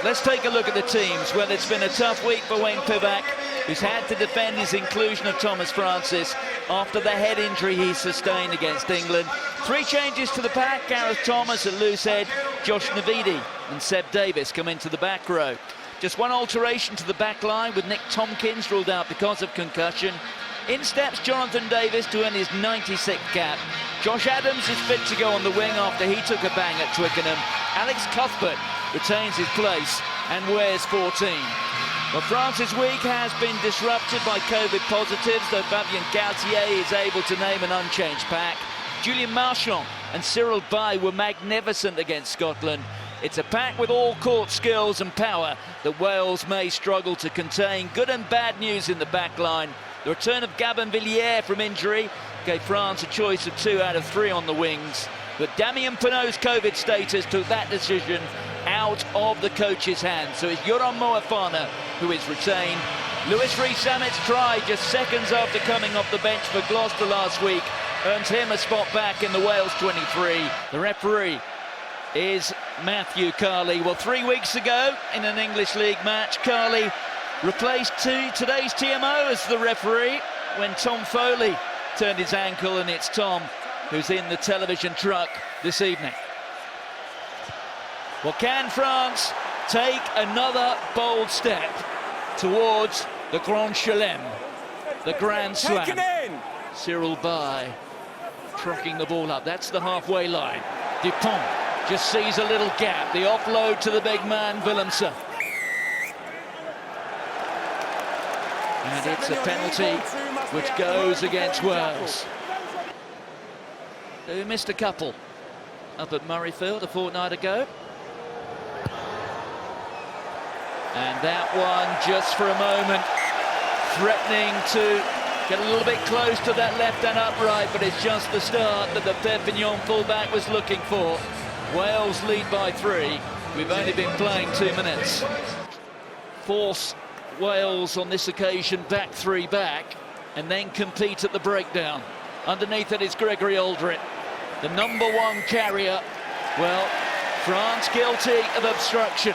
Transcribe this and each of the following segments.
Let's take a look at the teams. Well, it's been a tough week for Wayne Pivac, who's had to defend his inclusion of Thomas Francis after the head injury he sustained against England. 3 changes to the pack: Gareth Thomas at loose head, Josh Navidi and Seb Davis come into the back row. Just 1 alteration to the back line, with Nick Tompkins ruled out because of concussion. In steps Jonathan Davis to earn his 96th cap. Josh Adams is fit to go on the wing after he took a bang at Twickenham. Alex Cuthbert retains his place and wears 14. Well, France's week has been disrupted by COVID positives, though Fabien Galthié is able to name an unchanged pack. Julian Marchand and Cyril Baille were magnificent against Scotland. It's a pack with all court skills and power that Wales may struggle to contain. Good and bad news in the back line. The return of Gabin Villiers from injury gave France a choice of 2 out of 3 on the wings. But Damien Penaud's COVID status took that decision out of the coach's hands. So it's Yoram Moefana who is retained. Lewis Rees-Sammet's try just seconds after coming off the bench for Gloucester last week earns him a spot back in the Wales 23. The referee is Matthew Carley. Well, 3 weeks ago in an English League match, Carley replaced today's TMO as the referee when Tom Foley turned his ankle, and it's Tom who's in the television truck this evening. Well, can France take another bold step towards the Grand Chelem, the Grand Slam? Cyril Baille trucking the ball up. That's the halfway line. Dupont just sees a little gap. The offload to the big man, Willemse. And it's a penalty which goes against Wales, who missed a couple up at Murrayfield a fortnight ago. And that one, just for a moment, threatening to get a little bit close to that left-hand upright, but it's just the start that the Perpignan fullback was looking for. Wales lead by 3. We've only been playing 2 minutes. Force Wales on this occasion back 3 back, and then compete at the breakdown. Underneath it is Gregory Aldrit, the #1 carrier. Well, France guilty of obstruction.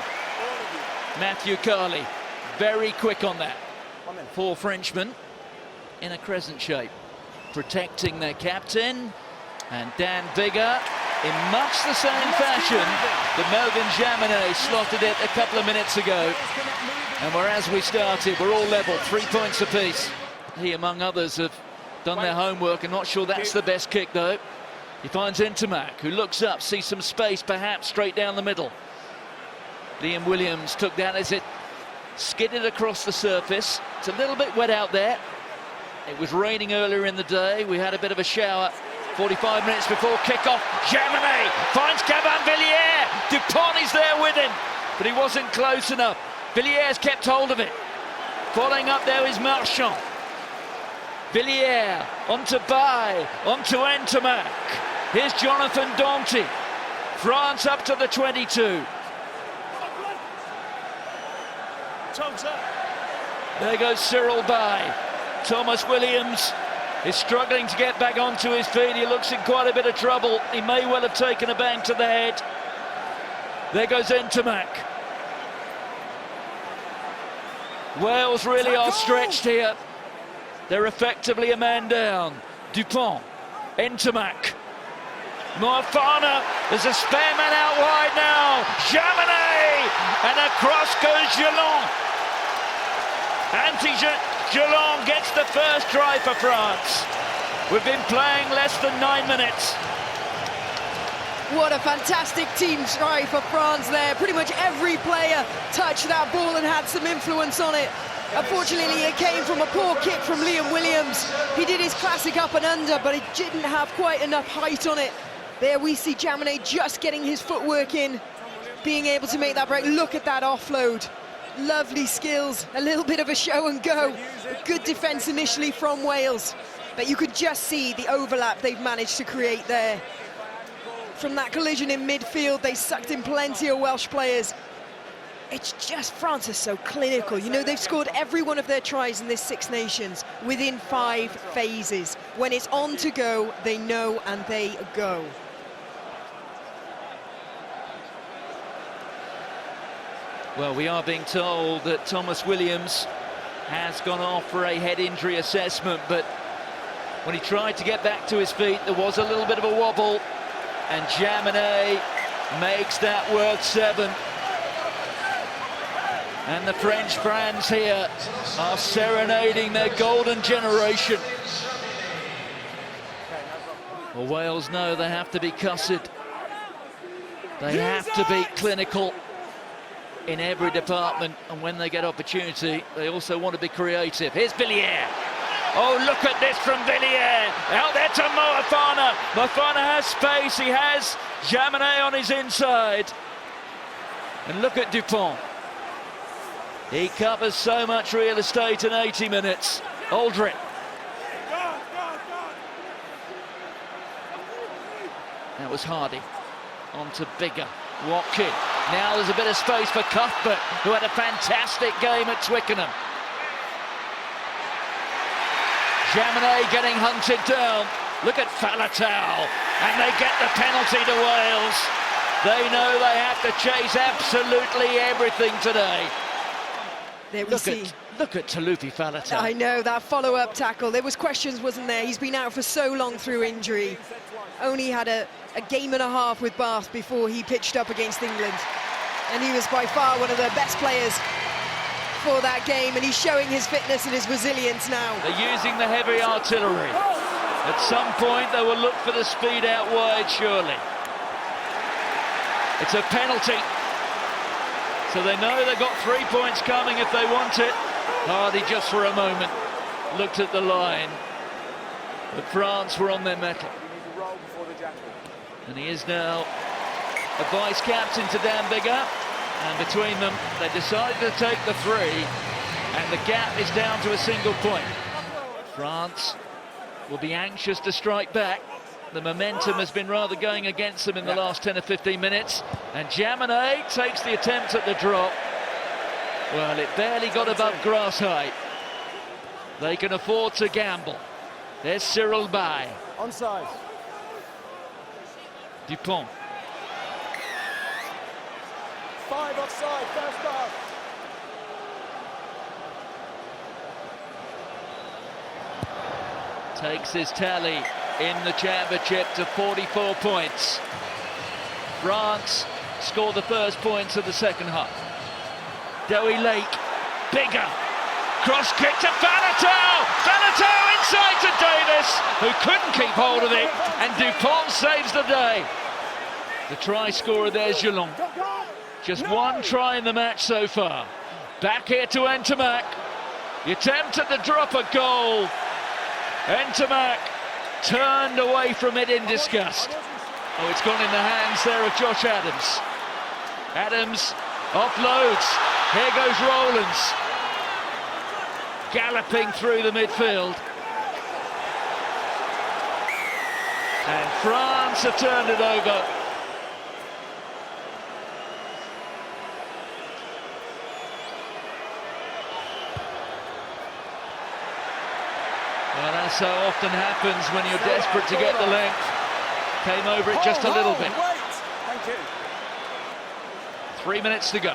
Matthew Carley, very quick on that. 4 Frenchmen in a crescent shape, protecting their captain. And Dan Biggar, in much the same fashion that Melvin Jaminet slotted it a couple of minutes ago. And whereas we started, we're all level, 3 points apiece. He, among others, have done their homework. I'm not sure that's the best kick, though. He finds Intermac, who looks up, sees some space, perhaps straight down the middle. Liam Williams took that as it skidded across the surface. It's a little bit wet out there. It was raining earlier in the day. We had a bit of a shower 45 minutes before kickoff. Jaminet finds Gabin Villiers. Dupont is there with him, but he wasn't close enough. Villiers kept hold of it. Following up there is Marchand. Villiers onto Baille, onto Intermac. Here's Jonathan Danty. France up to the 22. There goes Cyril Baille. Thomas Williams is struggling to get back onto his feet. He looks in quite a bit of trouble. He may well have taken a bang to the head. There goes Intermac. Wales really are stretched here. They're effectively a man down. Dupont, Intermac, Moefana. There's a spare man out wide now. Jaminet, and across goes Gelon. Gelon gets the first try for France. We've been playing less than 9 minutes. What a fantastic team try for France there. Pretty much every player touched that ball and had some influence on it. Unfortunately, it came from a poor kick from Liam Williams. He did his classic up and under, but he didn't have quite enough height on it. There we see Jaminet just getting his footwork in, being able to make that break. Look at that offload. Lovely skills, a little bit of a show and go. Good defence initially from Wales, but you could just see the overlap they've managed to create there. From that collision in midfield, they sucked in plenty of Welsh players. It's just France is so clinical. You know, they've scored every one of their tries in this Six Nations within 5 phases. When it's on to go, they know and they go. Well, we are being told that Thomas Williams has gone off for a head injury assessment, but when he tried to get back to his feet, there was a little bit of a wobble, and Jaminet makes that worth 7. And the French fans here are serenading their golden generation. Well, Wales know they have to be cussed. They have to be clinical in every department, and when they get opportunity, they also want to be creative. Here's Villiers. Oh, look at this from Villiers. Out there to Moefana. Moefana has space. He has Jaminet on his inside. And look at Dupont. He covers so much real estate in 80 minutes. Aldrin. That was Hardy. On to Bigger. Watkin. Now there's a bit of space for Cuthbert, who had a fantastic game at Twickenham. Jaminet getting hunted down. Look at Faletau. And they get the penalty to Wales. They know they have to chase absolutely everything today. There we see. Look at Talupi Faletau. I know, that follow-up tackle. There was questions, wasn't there? He's been out for so long through injury. Only had a game and a half with Bath before he pitched up against England. And he was by far one of the best players for that game, and he's showing his fitness and his resilience now. They're using the heavy artillery. At some point, they will look for the speed out wide, surely. It's a penalty. So they know they've got 3 points coming if they want it. Hardy just for a moment looked at the line. But France were on their mettle. And he is now a vice-captain to Dan Bigger. And between them, they decided to take the 3. And the gap is down to a single point. France will be anxious to strike back. The momentum has been rather going against them in the last 10 or 15 minutes. And Jaminet takes the attempt at the drop. Well, it barely got above grass height. They can afford to gamble. There's Cyril Bay. Onside. Dupont. 5 offside, first half. Takes his tally in the championship to 44 points. France scored the first points of the second half. Dewi Lake, Bigger, cross kick to Faletau! Faletau inside to Davis, who couldn't keep hold of it, and Dupont saves the day. The try scorer there's Geelong. Just one try in the match so far. Back here to Ntamack. The attempt at the drop a goal. Ntamack turned away from it in disgust. Oh, it's gone in the hands there of Josh Adams. Adams offloads. Here goes Rowlands. Galloping through the midfield. And France have turned it over. Well, that's so often happens when you're desperate to get the length. Came over it just a little bit. Thank you. 3 minutes to go.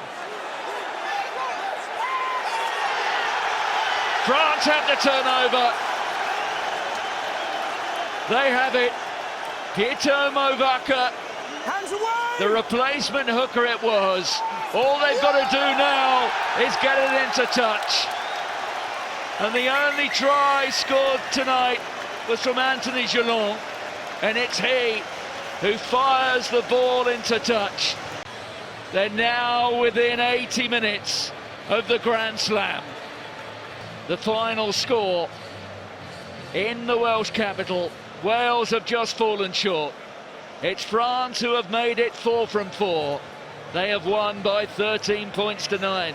France have the turnover. They have it. Guito Movaka, Hands away! the replacement hooker it was. All they've got to do now is get it into touch. And the only try scored tonight was from Anthony Geelong, and it's he who fires the ball into touch. They're now within 80 minutes of the Grand Slam. The final score in the Welsh capital. Wales have just fallen short. It's France who have made it 4 from 4. They have won by 13 points to 9.